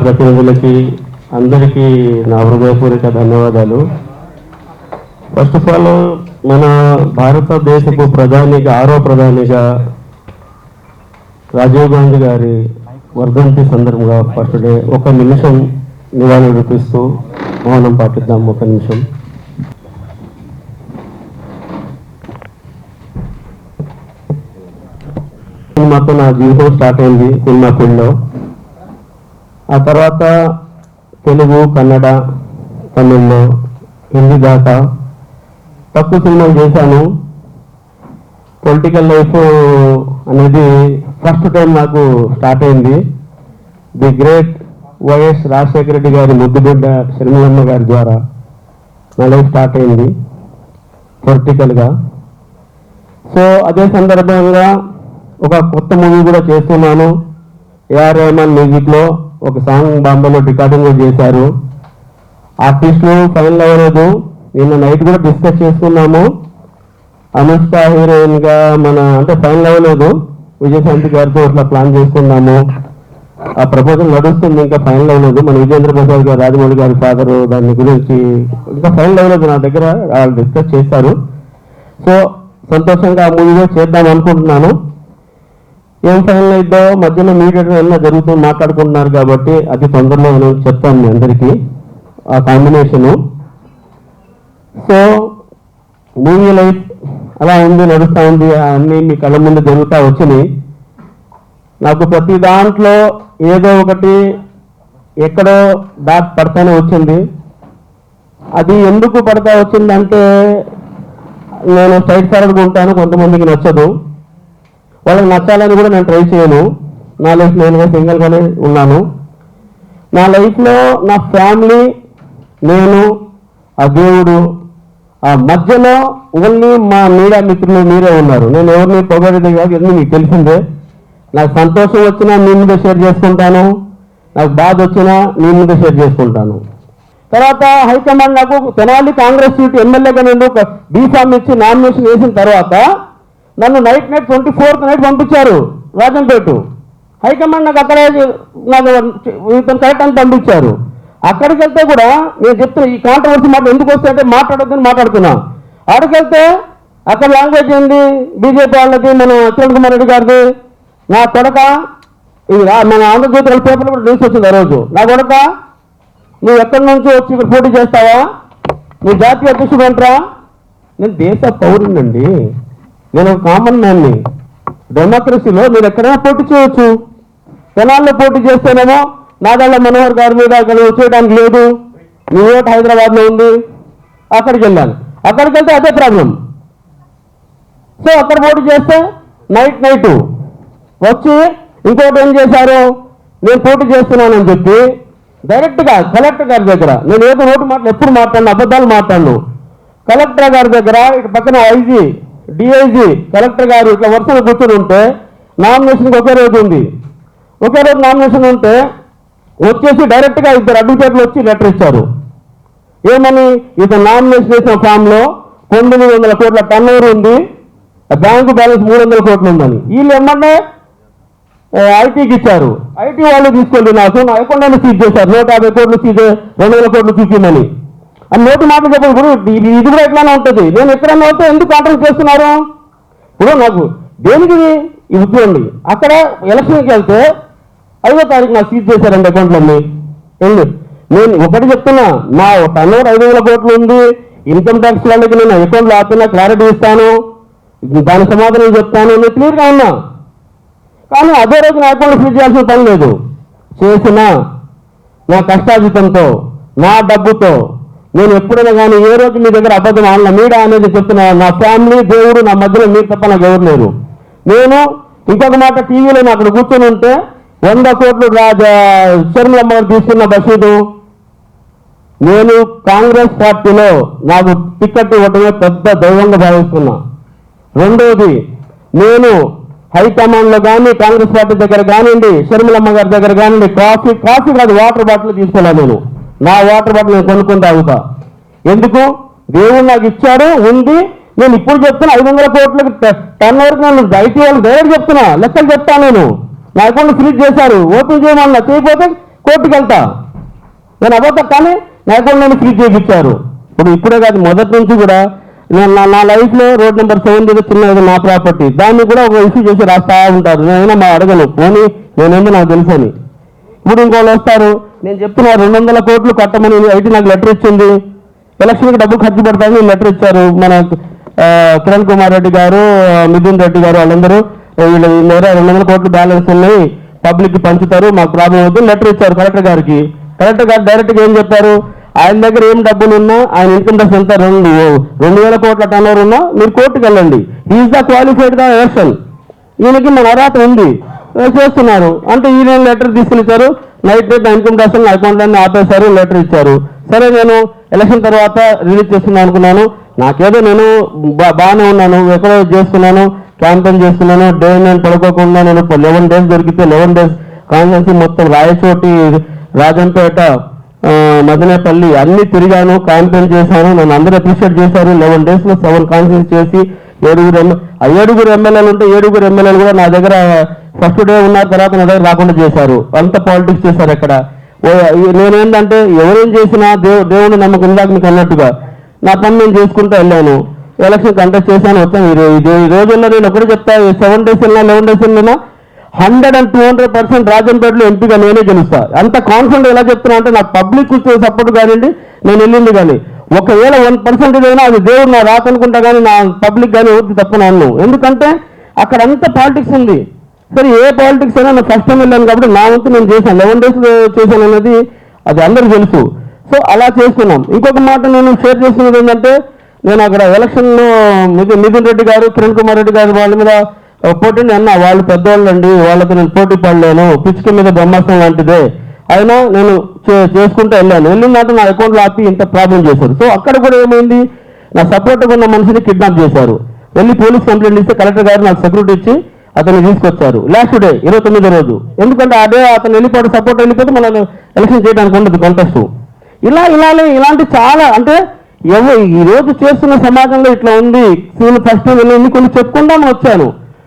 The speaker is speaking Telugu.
ప్రతినిధులకి అందరికీ నా హృదయపూర్వక ధన్యవాదాలు. ఫస్ట్ ఆఫ్ ఆల్ మన భారతదేశపు ప్రధానిగా 6వ ప్రధానిగా రాజీవ్ గాంధీ గారి వర్ధంతి సందర్భంగా ఫస్ట్ డే ఒక నిమిషం నివాళులర్పిస్తూ మౌనం పాటిద్దాం. ఒక నిమిషం. సినిమాతో నా జీవితం స్టార్ట్ అయింది సినిమా ఫీల్డ్లో. ఆ తర్వాత తెలుగు, కన్నడ, తమిళ్లో, హిందీ దాకా తక్కువ సినిమాలు చేశాను. పొలిటికల్ లైఫ్ అనేది ఫస్ట్ టైం నాకు స్టార్ట్ అయింది. The great YS Rajasekhara Reddy గారి ముద్దుబిడ్డ షర్మిలమ్మ గారి ద్వారా నా లైఫ్ స్టార్ట్ అయింది పొలిటికల్గా. సో అదే సందర్భంగా ఒక కొత్త మూవీ కూడా చేస్తున్నాను. ఏఆర్ రెహమాన్ మ్యూజిక్లో ఒక సాంగ్ బాంబేలో రికార్డింగ్ కూడా చేశారు. ఆర్టిస్టులు ఫైనల్ అవ్వలేదు. నిన్న నైట్ కూడా డిస్కస్ చేసుకున్నాము. అనుష్క హీరోయిన్గా అంటే ఫైనల్ అవ్వలేదు. విజయశాంతి గారితో ఇట్లా ప్లాన్ చేసుకున్నాము. ఆ ప్రపోజల్ నడుస్తుంది, ఇంకా ఫైనల్ అవ్వలేదు. మన విజేంద్ర ప్రసాద్ గారు, రాజమౌళి గారి ఫాదరు, దాని గురించి ఇంకా ఫైనల్ అవ్వలేదు. నా దగ్గర వాళ్ళు డిస్కస్ చేశారు. సో సంతోషంగా ఆ మూవీలో చేద్దాం అనుకుంటున్నాను. ఏం ఫైనల్ అయిద్దో మధ్యలో మీడియేటర్ ఏమైనా జరుగుతూ మాట్లాడుకుంటున్నారు కాబట్టి అతి తొందరలో నేను చెప్తాను మీ అందరికీ ఆ కాంబినేషను. సో మూవీ లైఫ్ అలా ఉంది, నడుస్తూ ఉంది. అన్నీ మీ కళ్ళ ముందు జరుగుతూ వచ్చినాయి. నాకు ప్రతి దాంట్లో ఏదో ఒకటి ఎక్కడో డాట్ పడతానే వచ్చింది. అది ఎందుకు పడతా వచ్చిందంటే నేను స్ట్రైట్ ఫార్వర్డ్గా ఉంటాను. కొంతమందికి నచ్చదు, వాళ్ళకి నచ్చాలని కూడా నేను ట్రై చేయను. నా లైఫ్ నేనుగా సింగిల్గానే ఉన్నాను. నా లైఫ్లో నా ఫ్యామిలీ, నేను, ఆ దేవుడు, ఆ మధ్యలో ఓన్లీ మా మీడియా మిత్రులు మీరే ఉన్నారు. నేను ఎవరిని పొగడేది కాదు, ఎన్ని మీకు తెలిసిందే. నాకు సంతోషం వచ్చినా మీ మీద షేర్ చేసుకుంటాను, నాకు బాధ వచ్చినా మీ మీద షేర్ చేసుకుంటాను. తర్వాత హైకమాండ్ నాకు తెనాలి కాంగ్రెస్ సీటు ఎమ్మెల్యేగా నేను బీఫామ్ ఇచ్చి నామినేషన్ వేసిన తర్వాత నన్ను నైట్ 24th నైట్ పంపించారు రాజంపేట. హైకమాండ్ నాకు అక్కడే నాకు ఇతను కరెక్ట్ అని పంపించారు. అక్కడికి వెళ్తే కూడా నేను చెప్తున్నా ఈ కాంట్రవర్సీ మాట ఎందుకు వస్తే అంటే మాట్లాడొద్దని మాట్లాడుతున్నా. అక్కడికి వెళ్తే అక్కడ లాంగ్వేజ్ ఏంది బీజేపీ వాళ్ళది, మన కిరణ్ కుమార్ రెడ్డి గారిది. నా కొడక ఇది మన ఆంధ్రజ్యోతి పేపర్లో కూడా న్యూస్ వచ్చింది ఆ రోజు. నా కొడక నువ్వు ఎక్కడి నుంచి వచ్చి ఇక్కడ పోటీ చేస్తావా, నువ్వు జాతీయ అధ్యక్షుడు అంటారా? నేను దేశ పౌరునండి, నేను ఒక కామన్ మ్యాన్ని. డెమోక్రసీలో మీరు ఎక్కడైనా పోటీ చేయొచ్చు. తెనాల్లో పోటీ చేస్తేనేమో నాదళ్ళ మనోహర్ గారి మీద అక్కడ వచ్చేయడానికి లేదు, నీ ఓటు హైదరాబాద్లో ఉంది. అక్కడికి వెళ్ళాను. అక్కడికి వెళ్తే అదే ప్రాబ్లం. సో అక్కడ పోటీ చేస్తే నైట్ వచ్చి ఇంకోటి ఏం చేశారు, నేను పోటీ చేస్తున్నానని చెప్పి డైరెక్ట్గా కలెక్టర్ గారి దగ్గర, నేను ఏదో నోటు మాటలు ఎప్పుడు మాట్లాడిన అబద్ధాలు మాట్లాడను. కలెక్టర్ గారి దగ్గర ఇటు పక్కన ఐజీ, డిఐజీ, కలెక్టర్ గారు ఇట్లా వరుసగా కూర్చొని ఉంటే నామినేషన్కి ఒకే రోజు ఉంది. ఒకే రోజు నామినేషన్ ఉంటే వచ్చేసి డైరెక్ట్గా 2 అడ్వకేట్లు వచ్చి లెటర్ ఇచ్చారు. ఏమని, ఇతను నామినేషన్ వేసిన ఫామ్లో 900 కోట్ల టర్న్ ఓవర్ ఉంది, బ్యాంకు బ్యాలెన్స్ 300 కోట్లు ఉందని. వీళ్ళు ఏమన్నా ఐటీకి ఇచ్చారు. ఐటీ వాళ్ళు తీసుకెళ్ళి నాకు నా అకౌంట్ సీజ్ చేశారు. 150 కోట్లు సీజ్, 200 కోట్లు చూపించమని. అని నోటి మాటలు చెప్పారు. ఇప్పుడు ఇది కూడా ఎట్లానే ఉంటుంది. నేను ఎక్కడన్నా వస్తే ఎందుకు కాంట్రాక్ట్ చేస్తున్నారు? ఇప్పుడు నాకు దేనికి ఇది చూడండి. అక్కడ ఎలక్షన్కి వెళ్తే 5వ తారీఖు నాకు సీజ్ చేశారండి అకౌంట్లన్నీ. నేను ఒకటి చెప్తున్నా, నా టర్న్ ఓవర్ 500 కోట్లు ఉంది. ఇన్కమ్ ట్యాక్స్ వాళ్ళకి నేను అకౌంట్లో ఆపినా క్లారిటీ ఇస్తాను, దాని సమాధానం చెప్తాను, నేను క్లియర్గా ఉన్నా. కానీ అదే రోజు నా అకౌంట్ ఫ్రీజ్ చేయాల్సిన పని లేదు. చేసిన నా కష్టాజితంతో, నా డబ్బుతో నేను ఎప్పుడైనా కానీ ఏ రోజు మీ దగ్గర అబద్ధం ఆడిన మీడియా అనేది చెప్తున్నా. నా ఫ్యామిలీ, దేవుడు నా మధ్యలో మీరు తప్ప నాకు ఎవరు లేరు. నేను ఇంకొక మాట టీవీలో అక్కడ కూర్చొని ఉంటే 100 కోట్లు షర్మిలమ్మ తీసుకున్న బషీదు. నేను కాంగ్రెస్ పార్టీలో నాకు టికెట్ ఇవ్వడమే పెద్ద దైవంగా భావిస్తున్నా. రెండోది, నేను హైకమాండ్లో కానీ కాంగ్రెస్ పార్టీ దగ్గర కానివ్వండి, షర్మిలమ్మ గారి దగ్గర కానివ్వండి, కాఫీ కాదు వాటర్ బాటిల్ తీసుకోవాలి. నేను నా వాటర్ బాటిల్ నేను కొనుక్కొని తాగుతా. ఎందుకు? దేవుడు నాకు ఇచ్చాడు, ఉంది. నేను ఇప్పుడు చెప్తున్నా 500 కోట్లకి టర్న్ ఓవర్కి నేను ఐటీ వాళ్ళు డైరెక్ట్ చెప్తున్నా, లెక్కలు చెప్తాను. నేను నా అకౌంట్ ఫ్రీజ్ చేశారు, ఓపెన్ చేయమన్నా, చేయకపోతే కోర్టుకి వెళ్తా, నేను అబద్ధం. కానీ నా అకౌంట్ నేను ఫ్రీజ్ చేయించారు. ఇప్పుడే కాదు, మొదటి నుంచి కూడా నేను నా లైఫ్లో రోడ్ నెంబర్ 7 దగ్గర చిన్నది నా ప్రాపర్టీ, దాన్ని కూడా ఒక ఇష్యూ చేసి రాస్తా ఉంటారు. నేనైనా మా అడగను, పోనీ నేనేందో నాకు తెలుసని. ఇప్పుడు ఇంకోళ్ళు వస్తారు, నేను చెప్తున్నా 200 కోట్లు కట్టమని ఐటీ నాకు లెటర్ ఇచ్చింది, ఎలక్షన్కి డబ్బులు ఖర్చు పెడతామని లెటర్ ఇచ్చారు. మన కిరణ్ కుమార్ రెడ్డి గారు, మిథున్ రెడ్డి గారు వాళ్ళందరూ వీళ్ళు 200 కోట్లు బ్యాలెన్స్ ఉన్నాయి, పబ్లిక్కి పంచుతారు, మాకు ప్రాబ్లం అవుతుంది లెటర్ ఇచ్చారు కలెక్టర్ గారికి. కలెక్టర్ గారు డైరెక్ట్గా ఏం చెప్పారు, ఆయన దగ్గర ఏం డబ్బులు ఉన్నా, ఆయన ఇన్కమ్ ట్యాక్స్ ఎంత 2,000 కోట్ల టర్నోవర్ ఉన్నా మీరు కోర్టుకు వెళ్ళండి, is the qualified the election, ఈయనకి మన అర్హత ఉంది చేస్తున్నారు అంటే ఈయన లెటర్ తీసుకునిచ్చారు. నైట్ నా ఇన్కమ్ ట్యాక్స్ నా అకౌంట్లన్నీ ఆపేశారు, లెటర్ ఇచ్చారు. సరే నేను ఎలక్షన్ తర్వాత రిలీజ్ చేస్తున్నాను అనుకున్నాను, నాకేదో నేను బాగానే ఉన్నాను, ఎక్కడో చేసుకున్నాను, క్యాంపెయిన్ చేస్తున్నాను, డే నేను పడుకోకుండా నేను 11 days దొరికితే 11 days కాన్స్టిట్యున్సీ మొత్తం రాయచోటి, రాజంపేట, మదనేపల్లి అన్ని తిరిగాను, క్యాంపెయిన్ చేశాను, నన్ను అందరూ అప్రిషియేట్ చేశారు. 11 daysలో 7 కాన్స్టిట్యున్సీ చేసి 7 ఎమ్మెల్యేలు ఉంటే 7 ఎమ్మెల్యేలు కూడా నా దగ్గర ఫస్ట్ డే ఉన్న తర్వాత నా దగ్గర రాకుండా చేశారు. అంత పాలిటిక్స్ చేశారు అక్కడ. నేనేంటంటే ఎవరేం చేసినా దేవుని నమ్మకం, ఇందాక మీకు అన్నట్టుగా నా పని నేను చేసుకుంటూ వెళ్ళాను, ఎలక్షన్ కంటెస్ట్ చేశాను, వచ్చాను. ఈ రోజుల్లో నేను ఒకటి చెప్తా, 7 days వెళ్ళినా 11 days వెళ్ళినా 100 and 200% రాజంపేటలో ఎంపీగా నేనే గెలుస్తా. అంత కాన్ఫిడెంట్ ఎలా చెప్తున్నా అంటే నాకు పబ్లిక్ సపోర్ట్ కానివ్వండి, నేను వెళ్ళింది కానీ ఒకవేళ 1% అయినా అది దేవుడు నా రాకనుకుంటా, కానీ నా పబ్లిక్ కానీ ఎవరికి తప్పను అన్ను. ఎందుకంటే అక్కడ అంత పాలిటిక్స్ ఉంది. సరే ఏ పాలిటిక్స్ అయినా నేను ఫస్ట్ టైం వెళ్ళాను కాబట్టి నా వంతు నేను చేశాను, 11 days చేశాను అనేది అది అందరికీ తెలుసు. సో అలా చేస్తున్నాం. ఇంకొక మాట నేను షేర్ చేస్తున్నది ఏంటంటే, నేను అక్కడ ఎలక్షన్లో మిథున్ రెడ్డి గారు, కిరణ్ కుమార్ రెడ్డి గారు వాళ్ళ మీద పోటీ అన్న, వాళ్ళు పెద్దవాళ్ళు అండి, వాళ్ళతో నేను పోటీ పడలేను, పిచ్చుక మీద బ్రహ్మాస్త్రం లాంటిదే అయినా నేను చేసుకుంటూ వెళ్ళాను. వెళ్ళిందంటే నా అకౌంట్లో ఆపి ఇంత ప్రాబ్లం చేశారు. సో అక్కడ కూడా ఏమైంది, నా సపోర్ట్గా ఉన్న మనిషిని కిడ్నాప్ చేశారు. వెళ్ళి పోలీస్ కంప్లైంట్ ఇస్తే కలెక్టర్ గారు నాకు సెక్యూరిటీ ఇచ్చి అతన్ని తీసుకొచ్చారు లాస్ట్ డే 29వ రోజు. ఎందుకంటే అదే అతను వెళ్ళిపోతే సపోర్ట్ వెళ్ళిపోతే మనం ఎలక్షన్ చేయడానికి ఉండదు కాంటెస్ట్. ఇలాంటి చాలా అంటే ఈ రోజు చేస్తున్న సమాజంలో ఇట్లా ఉంది. ఫస్ట్ వెళ్ళి కొన్ని చెప్పుకుంటామని వచ్చాను.